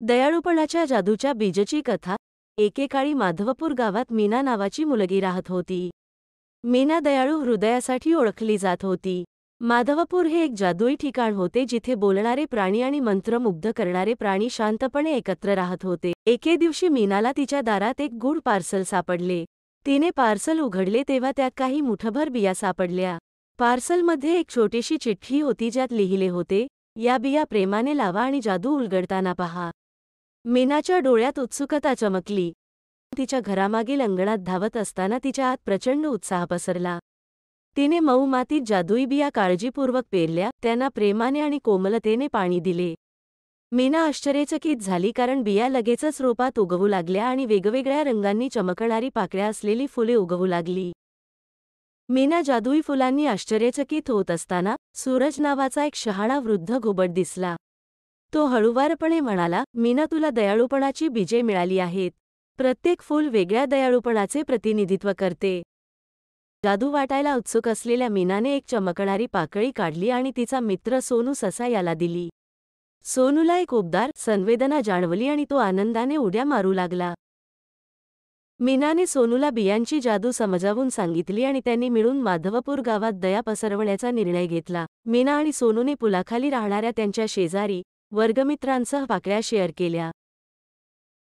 दयाळूपणाच्या जादूच्या बीजची कथा. एकेकाळी माधवपूर गावात मीना नावाची मुलगी राहत होती. मीना दयाळू हृदयासाठी ओळखली जात होती. माधवपूर हे एक जादुई ठिकाण होते जिथे बोलणारे प्राणी आणि मंत्रमुग्ध करणारे प्राणी शांतपणे एकत्र राहत होते. एके दिवशी मीनाला तिच्या दारात एक गूढ पार्सल सापडले. तिने पार्सल उघडले तेव्हा त्यात काही मुठभर बिया सापडल्या. पार्सलमध्ये एक छोटीशी चिठ्ठी होती ज्यात लिहिले होते, या बिया प्रेमाने लावा आणि जादू उलगडताना पहा. मीनाच्या डोळ्यात उत्सुकता चमकली. तिच्या घरामागील अंगणात धावत असताना तिच्या आत प्रचंड उत्साह पसरला. तिने मऊ मातीत जादुई बिया काळजीपूर्वक पेरल्या, त्यांना प्रेमाने आणि कोमलतेने पाणी दिले. मीना आश्चर्यचकित झाली कारण बिया लगेचच रोपात उगवू लागल्या आणि वेगवेगळ्या रंगांनी चमकणारी पाकळ्या असलेली फुले उगवू लागली. मीना जादुई फुलांनी आश्चर्यचकित होत असताना सूरज नावाचा एक शहाणा वृद्ध घुबड दिसला. तो हळुवारपणे म्हणाला, मीना, तुला दयाळूपणाची बीजे मिळाली आहेत. प्रत्येक फूल वेगळ्या दयाळूपणाचे प्रतिनिधित्व करते. जादू वाटायला उत्सुक असलेल्या मीनाने एक चमकणारी पाकळी काढली आणि तिचा मित्र सोनू ससा याला दिली. सोनूला एक उबदार संवेदना जाणवली आणि तो आनंदाने उड्या मारू लागला. मीनाने सोनूला बियांची जादू समजावून सांगितली आणि त्यांनी मिळून माधवपूर गावात दया पसरवण्याचा निर्णय घेतला. मीना आणि सोनूने पुलाखाली राहणाऱ्या त्यांच्या शेजारी वर्गमित्रांसह पाकळ्या शेअर केल्या.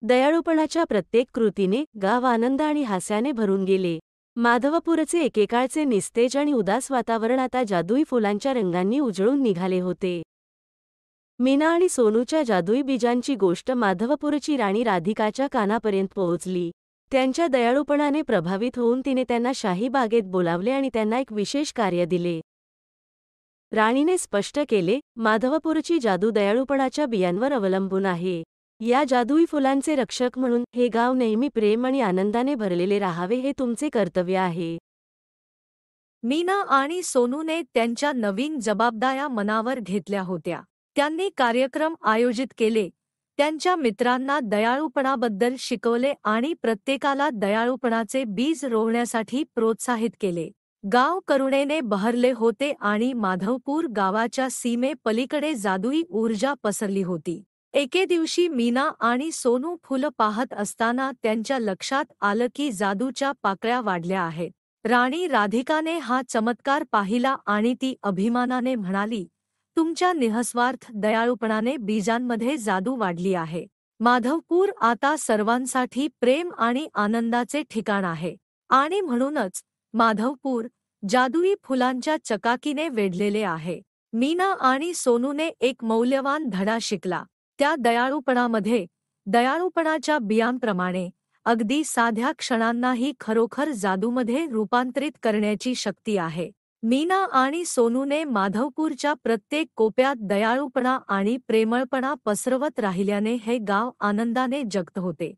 दयाळूपणाच्या प्रत्येक कृतीने गाव आनंद आणि हास्याने भरून गेले. माधवपूरचे एकेकाळचे निस्तेज आणि उदास वातावरण आता जादुई फुलांच्या रंगांनी उजळून निघाले होते. मीना आणि सोनूच्या जादुई बीजांची गोष्ट माधवपूरची राणी राधिकाच्या कानापर्यंत पोहोचली. त्यांच्या दयाळूपणाने प्रभावित होऊन तिने त्यांना शाही बागेत बोलावले आणि त्यांना एक विशेष कार्य दिले. राणीने स्पष्ट केले, माधवपूरची जादू दयाळूपणाच्या बियांवर अवलंबून आहे. या जादुई फुलांचे रक्षक म्हणून हे गाव नेहमी प्रेम आणि आनंदाने भरलेले राहावे हे तुमचे कर्तव्य आहे. मीना आणि सोनूने त्यांच्या नवीन जबाबदाऱ्या मनावर घेतल्या होत्या. त्यांनी कार्यक्रम आयोजित केले, त्यांच्या मित्रांना दयाळूपणाबद्दल शिकवले आणि प्रत्येकाला दयाळूपणाचे बीज रोवण्यासाठी प्रोत्साहित केले. गाव करुणेने बहरले होते आणि माधवपूर गावाच्या सीमे पलीकडे जादुई ऊर्जा पसरली होती. एके दिवशी मीना आणि सोनू फुलं पाहत असताना त्यांच्या लक्षात आलं की जादूच्या पाकळ्या वाढल्या आहेत. राणी राधिकाने हा चमत्कार पाहिला आणि ती अभिमानाने म्हणाली, तुमच्या निःस्वार्थ दयाळूपणाने बीजांमध्ये जादू वाढली आहे. माधवपूर आता सर्वांसाठी प्रेम आणि आनंदाचे ठिकाण आहे. आणि म्हणूनच माधवपूर जादुई फुलांच्या चकाकीने वेढलेले आहे. मीना आणि सोनूने एक मौल्यवान धडा शिकला. त्या दयाळूपणामध्ये, दयाळूपणाच्या बियांप्रमाणे, अगदी साध्या क्षणांनाही खरोखर जादूमध्ये रूपांतरित करण्याची शक्ती आहे. मीना आणि सोनूने माधवपूरच्या प्रत्येक कोपऱ्यात दयाळूपणा आणि प्रेमळपणा पसरवत राहिल्याने हे गाव आनंदाने जगत होते.